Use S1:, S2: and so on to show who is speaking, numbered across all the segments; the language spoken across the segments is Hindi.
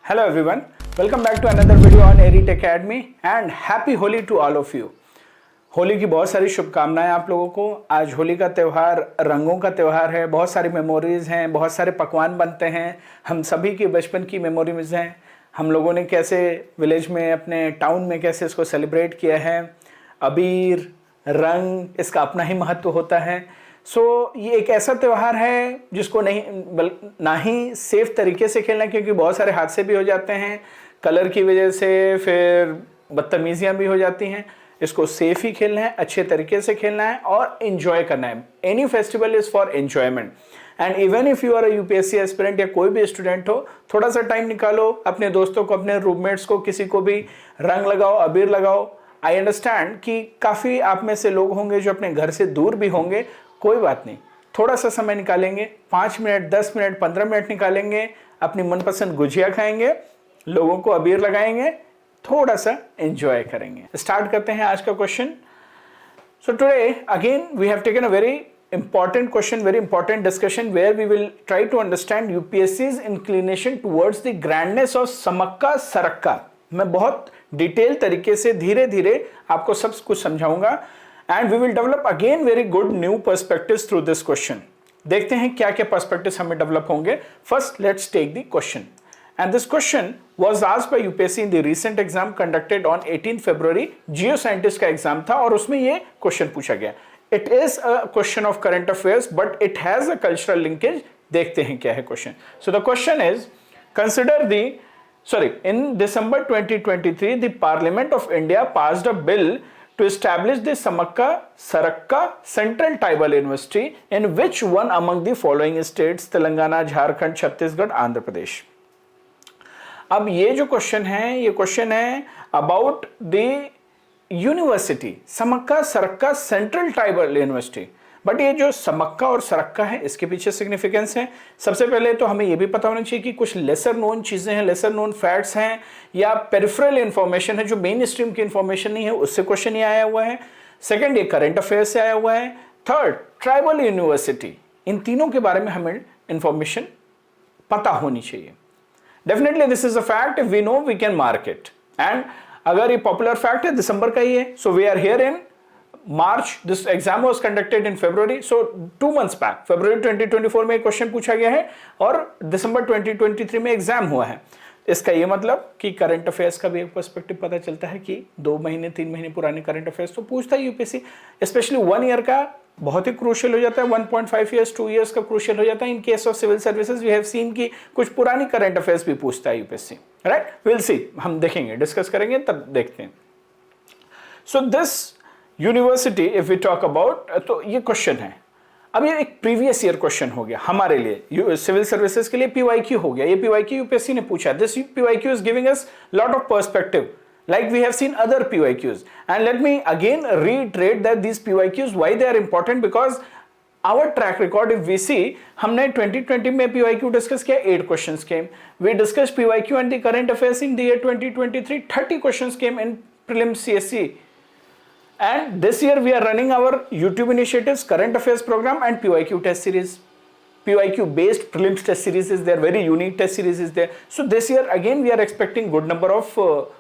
S1: Hello everyone, welcome back to another video on Aerit Academy and happy Holi to all of you. Holi की बहुत सारी शुभकामनाएं आप लोगों को। आज होली का त्यौहार रंगों का त्यौहार है, बहुत सारी मेमोरीज हैं, बहुत सारे पकवान बनते हैं। हम सभी की बचपन की मेमोरीज हैं, हम लोगों ने कैसे विलेज में अपने टाउन में कैसे इसको सेलिब्रेट किया है। अबीर रंग इसका अपना ही महत्व होता है। ये एक ऐसा त्यौहार है जिसको ना ही सेफ तरीके से खेलना, क्योंकि बहुत सारे हादसे भी हो जाते हैं कलर की वजह से, फिर बदतमीजियां भी हो जाती हैं। इसको सेफ ही खेलना है, अच्छे तरीके से खेलना है और एंजॉय करना है। Any festival is for enjoyment and even if you are a UPSC aspirant या कोई भी स्टूडेंट हो, थोड़ा सा टाइम निकालो, अपने दोस्तों को, अपने रूममेट्स को, किसी को भी रंग लगाओ, अबीर लगाओ। आई अंडरस्टैंड कि काफ़ी आप में से लोग होंगे जो अपने घर से दूर भी होंगे, कोई बात नहीं, थोड़ा सा समय निकालेंगे, 5 मिनट 10 मिनट 15 मिनट निकालेंगे, अपनी मनपसंद गुजिया खाएंगे, लोगों को अबीर लगाएंगे, थोड़ा सा एंजॉय करेंगे। स्टार्ट करते हैं आज का question. So today again we have taken a very important question, very important discussion where we will try to understand UPSC's inclination towards the grandness of Sammakka Sarakka. मैं बहुत डिटेल तरीके से धीरे धीरे आपको सब कुछ समझाऊंगा and we will develop again very good new perspectives through this question. देखते हैं क्या क्या perspectives हमें develop होंगे। First let's take the question, and this question was asked by UPSC in the recent exam conducted on 18 February। Geoscientist का एग्जाम था और उसमें ये क्वेश्चन पूछा गया। It is a question of current affairs but it has a cultural linkage। देखते हैं क्या है question. So the question is, in December 2023 the Parliament of India passed a bill to establish the Samakka Sarakka Central Tribal University in which one among the following states Telangana, Jharkhand, Chhattisgarh, Andhra Pradesh। अब ये जो क्वेश्चन है, ये क्वेश्चन है about the university Sammakka Sarakka central tribal university. But ये जो समक्का और सरक्का है, इसके पीछे सिग्निफिकेंस है। सबसे पहले तो हमें ये भी पता होना चाहिए कि कुछ लेसर नोन चीजें हैं, लेसर नोन फैक्ट्स हैं या पेरिफेरल इंफॉर्मेशन है जो मेन स्ट्रीम की इंफॉर्मेशन नहीं है, उससे क्वेश्चन ये आया हुआ है। सेकंड, ये करंट अफेयर्स से आया हुआ है। Third, tribal university. इन तीनों के बारे में हमें इंफॉर्मेशन पता होनी चाहिए। Definitely this is a fact, if we know we can mark it. And अगर ये पॉपुलर फैक्ट है, दिसंबर का ही है, so we are here in March, this exam was conducted in February, so 2 months back, February 2024 में क्वेश्चन पूछा गया है और दिसंबर 2023 में एग्जाम हुआ है। इसका ये मतलब कि करंट अफेयर्स का भी एक पर्सपेक्टिव पता चलता है कि 2 महीने 3 महीने पुराने करंट अफेयर्स तो पूछता है यूपीएससी। स्पेशली 1 ईयर का बहुत ही क्रूशियल हो जाता है, 1.5 ईयर्स 2 ईयर्स का क्रूशियल हो जाता है। In case of civil services we have seen कि कुछ पुरानी करंट अफेयर्स भी पूछता है यूपीएससी, राइट। विल सी, हम देखेंगे, डिस्कस करेंगे, तब देखते हैं। So this university if we talk about, तो ये क्वेश्चन है। अब ये एक प्रीवियस ईयर क्वेश्चन हो गया हमारे लिए, सिविल सर्विसेज के लिए पीवाईक्यू हो गया। ये पीवाईक्यू यूपीएससी ने पूछा। This PYQ is giving us lot of perspective like we have seen other PYQs, and let me again reiterate that these PYQs why they are important, because our track record if we see, हमने 2020 में PYQ डिस्कस किया, 8 questions came. We discussed PYQ and the current affairs in the year 2023, 30 questions came in prelims CSE. And this year we are running our YouTube initiatives, current affairs program and PYQ test series. PYQ based prelims test series is there, very unique test series is there. So this year again we are expecting good number of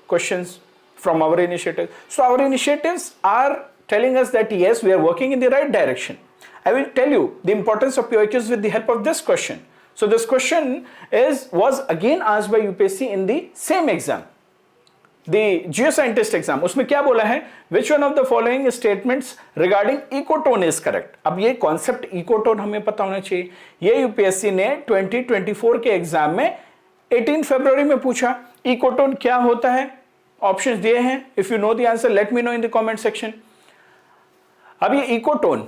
S1: questions from our initiatives. So our initiatives are telling us that yes, we are working in the right direction. I will tell you the importance of PYQs with the help of this question. So this question was again asked by UPSC in the same exam, the Geoscientist exam। उसमें क्या बोला है, which one of the following statements regarding ecotone is correct। अब ये कॉन्सेप्ट ecotone हमें पता होना चाहिए। ये यूपीएससी ने 2024 के एग्जाम में 18 फरवरी में पूछा। ecotone क्या होता है, ऑप्शंस दिए हैं। If you know the answer let me know in the comment section. अब ये ecotone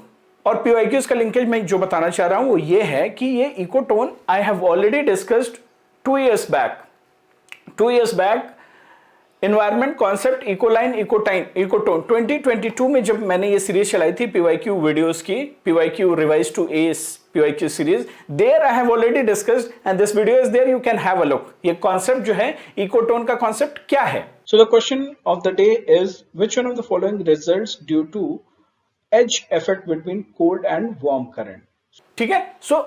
S1: और पीवाईक्यूज का लिंकेज मैं जो बताना चाह रहा हूं वो ये है कि ये ecotone I have already discussed 2 years back. 2 years back environment concept, ecoline, ecotine, ecotone. 2022 में जब मैंने ये सीरीज चलाई थी पीवाईक्यू वीडियोस की, PYQ revise to S PYQ series, there I have already discussed and this video is there, you can have a look. ये कॉन्सेप्ट जो है इकोटोन का कॉन्सेप्ट क्या है। So the question of the day is which one of the following results due to edge effect between cold and warm current. ठीक है, सो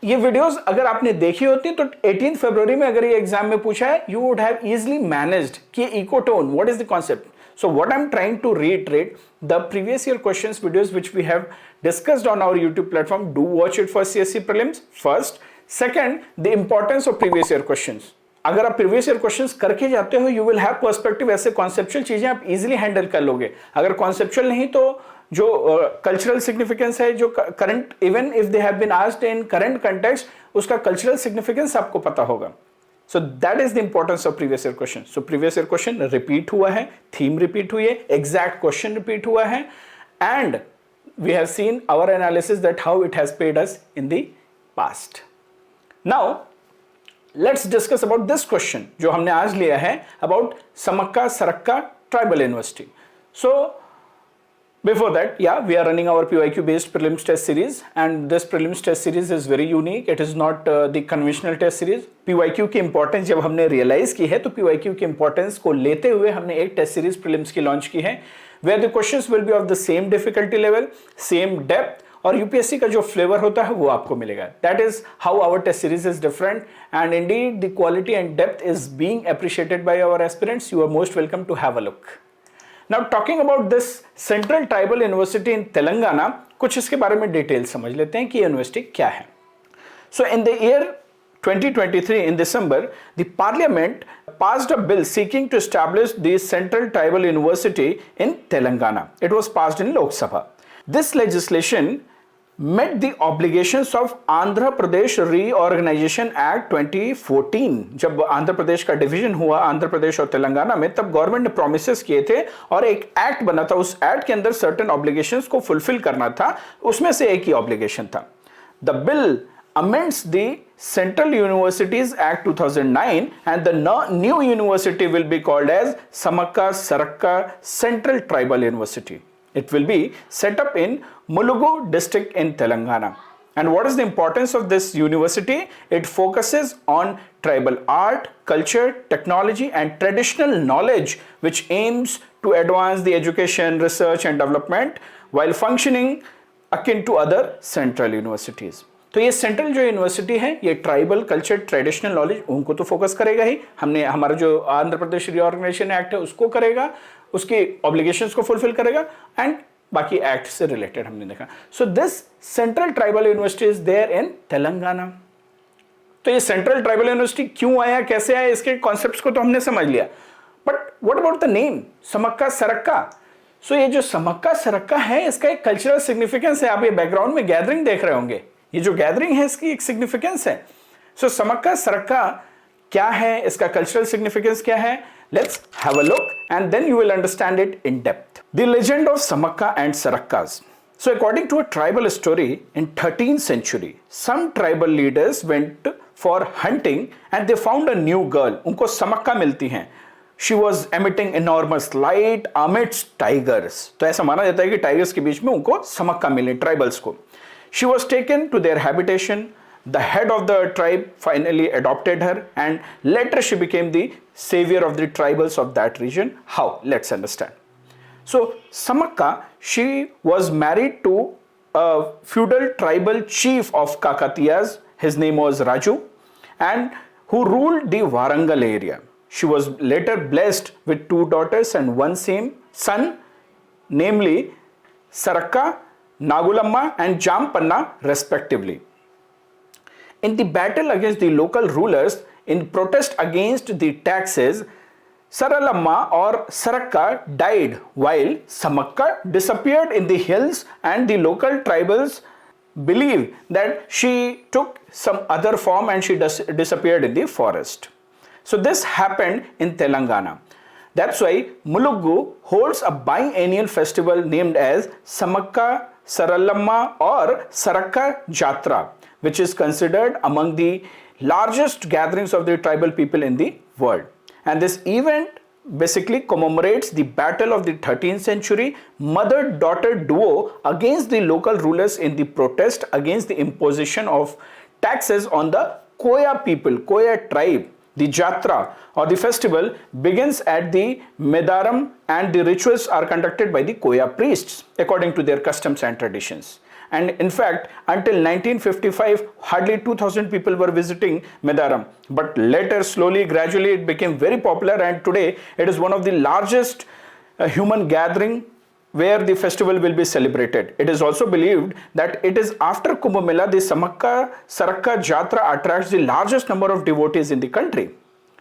S1: ये वीडियोस अगर आपने देखी होती तो 18 फरवरी में अगर ये एग्जाम में पूछा है, you would have easily managed कि ecotone what is the concept. So what I'm trying to reiterate, the previous year questions videos which we have discussed on our YouTube platform, do watch it for CSC prelims first. Second, the importance of previous year questions. अगर आप प्रीवियस ईयर क्वेश्चंस करके जाते हो, यू विल हैव पर्सपेक्टिव. ऐसे कॉन्सेप्चुअल चीजें आप इजीली हैंडल कर लोगे. अगर कॉन्सेप्चुअल नहीं तो जो कल्चरल सिग्निफिकेंस है, जो current, even if they have been asked in current context, उसका कल्चरल सिग्निफिकेंस आपको पता होगा. So that is the importance of previous year question. So previous year question repeat हुआ है, theme repeat हुई है, exact question repeat हुआ है, and we have seen our analysis that how it has paid us in the past. Now let's discuss about this question जो हमने आज लिया है about Samakka Sarakka Tribal University. So before that, yeah, we are running our PYQ based prelims test series, and this prelims test series is very unique. It is not the conventional test series. PYQ की इंपॉर्टेंस जब हमने रियलाइज की है तो PYQ की इंपॉर्टेंस को लेते हुए हमने एक टेस्ट सीरीज प्रीलिम्स की लॉन्च की है, where the questions will be of the same difficulty level, same depth, और यूपीएससी का जो फ्लेवर होता है वो आपको मिलेगा. That is how our test series is different, and indeed the quality and depth is being appreciated by our aspirants. You are most welcome to have a look. Now talking about this Central Tribal University in Telangana, कुछ इसके बारे में डिटेल समझ लेते हैं कि यूनिवर्सिटी क्या है. So in the year 2023 in December, the Parliament passed a bill seeking to establish the Central Tribal University in Telangana. It was passed in Lok Sabha. This legislation met the obligations of Andhra Pradesh Reorganization Act 2014. जब आंध्र प्रदेश का डिवीजन हुआ आंध्र प्रदेश और तेलंगाना में, तब गवर्नमेंट ने प्रोमिसेस किए थे और एक एक्ट बना था. उस एक्ट के अंदर सर्टेन ऑब्लिगेशंस को फुलफिल करना था. उसमें से एक ही ऑब्लिगेशन था. The bill amends the Central Universities Act 2009, and the new university will be called as Samakka Sarakka Central Tribal University. It will be set up in Mulugu district in Telangana. And what is the importance of this university? It focuses on tribal art, culture, technology and traditional knowledge, which aims to advance the education, research and development while functioning akin to other central universities. तो ये सेंट्रल जो यूनिवर्सिटी है, ये ट्राइबल कल्चर, ट्रेडिशनल नॉलेज उनको तो फोकस करेगा ही. हमने हमारा जो आंध्र प्रदेश रीऑर्गेनाइजेशन एक्ट है उसको करेगा, उसकी ऑब्लिगेशंस को फुलफिल करेगा, एंड बाकी एक्ट से रिलेटेड हमने देखा. So this central tribal university is there in Telangana. तो ये सेंट्रल ट्राइबल यूनिवर्सिटी क्यों आया, कैसे आया, इसके कॉन्सेप्ट्स को तो हमने समझ लिया. But what about the name Sammakka Sarakka? So ये जो समक्का सरक्का है, इसका एक कल्चरल सिग्निफिकेंस है. आप ये बैकग्राउंड में गैदरिंग देख रहे होंगे, ये जो गैदरिंग है इसकी एक सिग्निफिकेंस है. सो समक्का सरक्का क्या है, इसका कल्चरल सिग्निफिकेंस क्या है? Let's have a look and then you will understand it in depth. The legend of Sammakka and Sarakkas. So according to a tribal story, in 13th century, some tribal leaders went for hunting and they found a new girl. उनको समक्का मिलती हैं. She was emitting enormous light amidst tigers. तो ऐसा माना जाता है कि टाइगर्स के बीच में उनको समक्का मिली, ट्राइबल्स को. She was taken to their habitation. The head of the tribe finally adopted her, and later she became the savior of the tribals of that region. How? Let's understand. So Samakka, she was married to a feudal tribal chief of Kakatiyas. His name was Raju, and who ruled the Warangal area. She was later blessed with 2 daughters and 1 son, namely Sarakka, Nagulamma and Jampanna respectively. In the battle against the local rulers in protest against the taxes, Saralamma or Sarakka died while Samakka disappeared in the hills, and the local tribals believe that she took some other form and she disappeared in the forest. So this happened in Telangana. That's why Mulugu holds a biennial festival named as Samakka Saralamma or Sarakka Jatra, which is considered among the largest gatherings of the tribal people in the world. And this event basically commemorates the battle of the 13th century mother-daughter duo against the local rulers in the protest against the imposition of taxes on the Koya people, Koya tribe. The Jatra or the festival begins at the Medaram, and the rituals are conducted by the Koya priests according to their customs and traditions. and in fact until 1955 hardly 2000 people were visiting Medaram, but later slowly gradually it became very popular, and today it is one of the largest human gathering where the festival will be celebrated. It is also believed that it is after Kumbh Mela the Samakka Sarakka Jatra attracts the largest number of devotees in the country.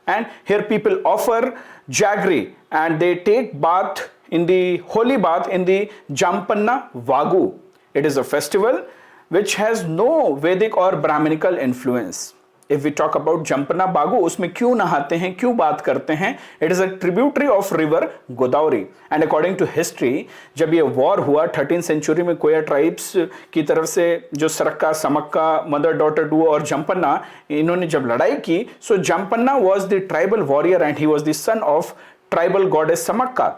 S1: And here people offer jaggery and they take bath in the holy bath in the Jampanna Vagu. It is a festival which has no Vedic or Brahminical influence. If we talk about Jampanna Vagu, उसमें क्यों नहाते हैं, क्यों बात करते हैं? It is a tributary of river Godavari. And according to history, जब ये war हुआ 13th century में कोया tribes की तरफ से जो सरक्का, समक्का, mother daughter duo और Jampanna, इन्होंने जब लड़ाई की, so Jampanna was the tribal warrior and he was the son of tribal goddess Samakka.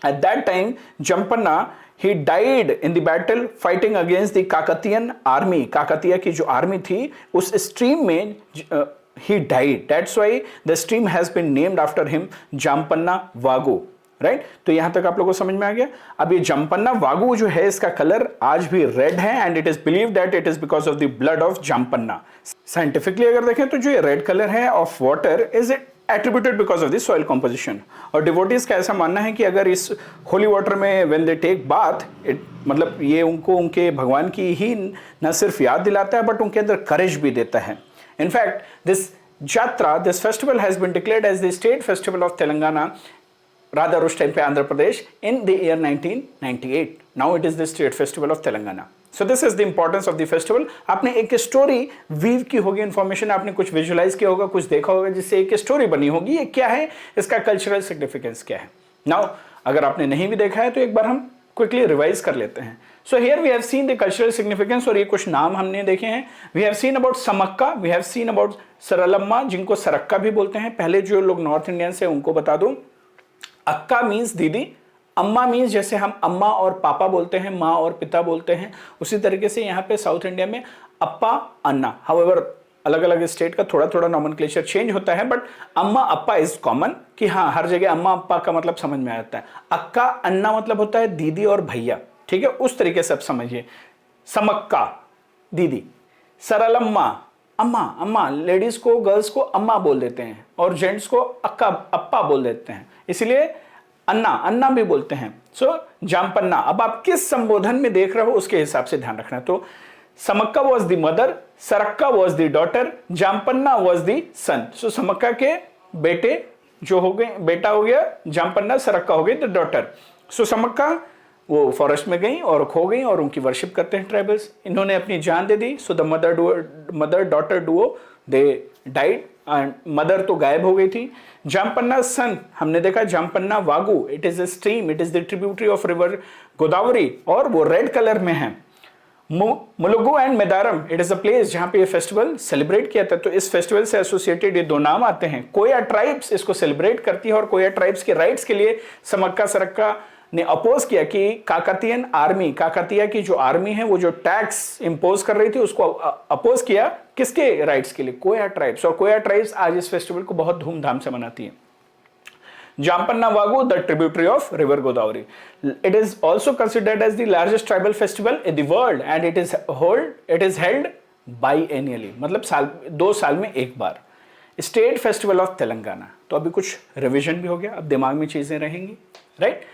S1: At that time, Jampanna, he died in the battle fighting against the Kakatiyan army. Kakatiya की जो army थी, उस stream में he died. That's why the stream has been named after him, Jampanna Vagu. Right तो यहां तक आप लोगों को समझ में आ गया। अब ये जम्पन्ना वागु जो है इसका कलर आज भी रेड है and it is believe that it is because of the blood of Jampanna. Scientifically अगर देखें तो जो ये रेड कलर है of water is attributed because of the soil composition. और डिवोटीज का ऐसा मानना है कि अगर इस होली वाटर में when they take bath it मतलब ये उनको उनके भगवान की ही न सिर्फ याद दिलाता है बट उनके अंदर करेज भी देता है। In fact this Jatra, this festival has been declared as the state festival of Telangana, rather उस टाइम पे Andhra Pradesh, in the year 1998. Now it is the state festival of Telangana. So this is the importance of the festival. आपने एक स्टोरी वीव की होगी, इन्फॉर्मेशन आपने कुछ विजुअलाइज किया होगा, कुछ देखा होगा जिससे एक स्टोरी बनी होगी, ये क्या है, इसका कल्चरल सिग्निफिकेंस क्या है। नाउ अगर आपने नहीं भी देखा है तो एक बार हम क्विकली रिवाइज कर लेते हैं। So here we have seen the cultural significance और ये कुछ नाम हमने देखे हैं। We have seen about Sammakka, we have seen about Saralamma जिनको सरक्का भी बोलते हैं। पहले जो लोग नॉर्थ इंडियन से उनको बता दूं, अक्का मीन्स दीदी, अम्मा मीन्स जैसे हम अम्मा और पापा बोलते हैं, माँ और पिता बोलते हैं, उसी तरीके से यहाँ पे साउथ इंडिया में अप्पा अन्ना। हाउएवर अलग अलग स्टेट का थोड़ा थोड़ा नॉमेनक्लेचर चेंज होता है बट अम्मा अप्पा इज कॉमन कि हाँ हर जगह अम्मा अप्पा का मतलब समझ में आता है। अक्का अन्ना मतलब होता है दीदी और भैया, ठीक है, उस तरीके से आप समझिए। समक्का दीदी, सरलम्मा अम्मा, अम्मा लेडीज को गर्ल्स को अम्मा बोल देते हैं और जेंट्स को अक्का अप्पा बोल देते हैं, इसलिए अन्ना अन्ना भी बोलते हैं। सो जामपन्ना, अब आप किस संबोधन में देख रहे हो उसके हिसाब से ध्यान रखना। तो Sammakka was the mother, Sarakka was the daughter, Jampanna was the son. So Sammakka के बेटे जो हो गए, बेटा हो गया, जामपन्ना, सरक्का हो गई द डॉटर। सो समक्का वो फॉरेस्ट में गई और खो गई और उनकी वर्शिप करते हैं ट्राइबल्स, इन्होंने अपनी जान दे दी। So the mother daughter duo they died and mother तो गायब हो गई थी। जामपन्ना सन हमने देखा, Jampanna Vagu, it is a stream, it is the tributary of river Godavari और वो रेड कलर में है। Mulugu and Medaram, it is a place जहां पे ये फेस्टिवल सेलिब्रेट किया था। तो इस फेस्टिवल से एसोसिएटेड ये दो नाम आते हैं। कोया ट्राइब्स इसको सेलिब्रेट करती है और कोया ट्राइब्स के राइट्स के लिए समक्का सरक्का ने अपोज किया कि काकतियन आर्मी, काकतिया की जो आर्मी है वो जो टैक्स इंपोज कर रही थी उसको अपोज किया। किसके राइट्स के लिए? कोया ट्राइब्स। और कोया ट्राइब्स आज इस फेस्टिवल को बहुत धूमधाम से मनाती है। Jampanna Vagu, the tributary of river Godavari. It is also considered as the largest tribal festival in the world and it is held biennially, मतलब 2 साल में एक बार। State festival of Telangana. तो अभी कुछ रिविजन भी हो गया, अब दिमाग में चीजें रहेंगी, right?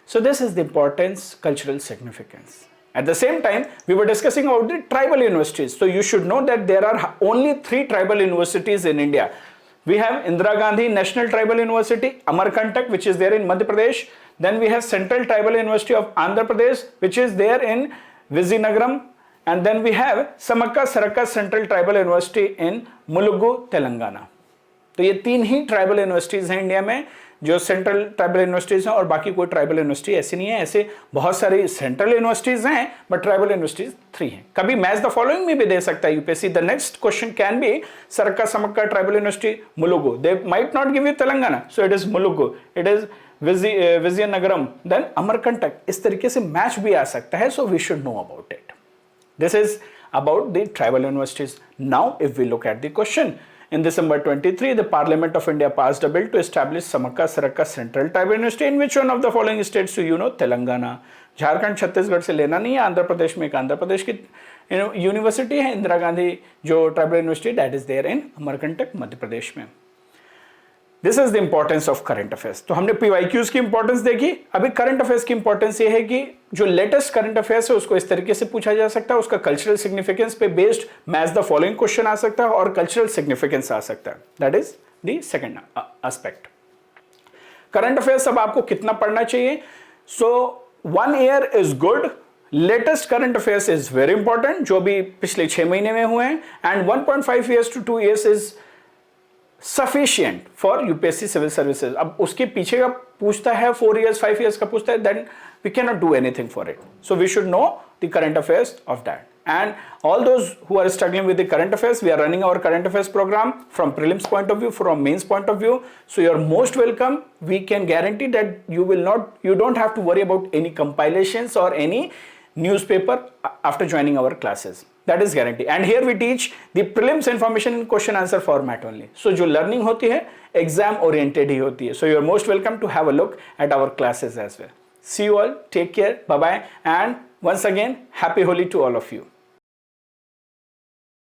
S1: So this is the importance, cultural significance. At the same time, we were discussing about the tribal universities. So you should know that there are only 3 tribal universities in India. We have Indira Gandhi National Tribal University, Amarkantak, which is there in Madhya Pradesh. Then we have Central Tribal University of Andhra Pradesh, which is there in Vizianagaram. And then we have Samakka Sarakka Central Tribal University in Mulugu, Telangana. तो ये 3 ही ट्राइबल यूनिवर्सिटीज हैं इंडिया में जो सेंट्रल ट्राइबल यूनिवर्सिटीज हैं और बाकी कोई ट्राइबल यूनिवर्सिटी ऐसी नहीं है। ऐसे बहुत सारी सेंट्रल यूनिवर्सिटीज हैं बट ट्राइबल यूनिवर्सिटीज 3 हैं। कभी मैच द फॉलोइंग में भी दे सकता है UPSC. The next question can be Sarakka Sammakka tribal university Mulugu, they might not give you Telangana, so it is Mulugu, it is Vizianagaram, then Amarkantak. इस तरीके से मैच भी आ सकता है, so we should know about it. This is about the tribal universities. Now if we look at the question, in December 23, the Parliament of India passed a bill to establish Samakka Sarakka Central Tribal University in which one of the following states do you know? Telangana. Jharkhand Chhattisgarh से लेना नहीं है, आंध्र प्रदेश में एक आंध्र प्रदेश की यूनिवर्सिटी है, इंदिरा गांधी जो tribal university, that is there in Amarkantak Madhya Pradesh में। This is the importance of current affairs. तो हमने पीवाईक्यूज की इंपॉर्टेंस देखी। अभी करंट अफेयर्स की इंपॉर्टेंस ये है कि जो लेटेस्ट करंट अफेयर्स है उसको इस तरीके से पूछा जा सकता है, उसका कल्चरल सिग्निफिकेंस पे based match the following question आ सकता है और कल्चरल सिग्निफिकेंस आ सकता है। That is the second aspect. Current affairs अब आपको कितना पढ़ना चाहिए? So 1 year is good, latest current affairs is very important, जो भी पिछले 6 महीने में हुए हैं, and 1.5 years to 2 years is sufficient for UPSC civil services. अब उसके पीछे का पूछता है 4 ईयर्स 5 ईयर्स का पूछता है, then we can not do anything for it. So we should know the current affairs of that. And all those who are struggling with the current affairs, we are running our current affairs program from prelims point of view, from mains point of view. So you're most welcome. We can guarantee that you don't have to worry about any compilations or any newspaper after joining our classes. That is guarantee. And here we teach the prelims information in question answer format only. So जो learning होती है exam oriented ही होती है. So you're most welcome to have a look at our classes as well. See you all. Take care. Bye bye. And once again, happy Holi to all of you.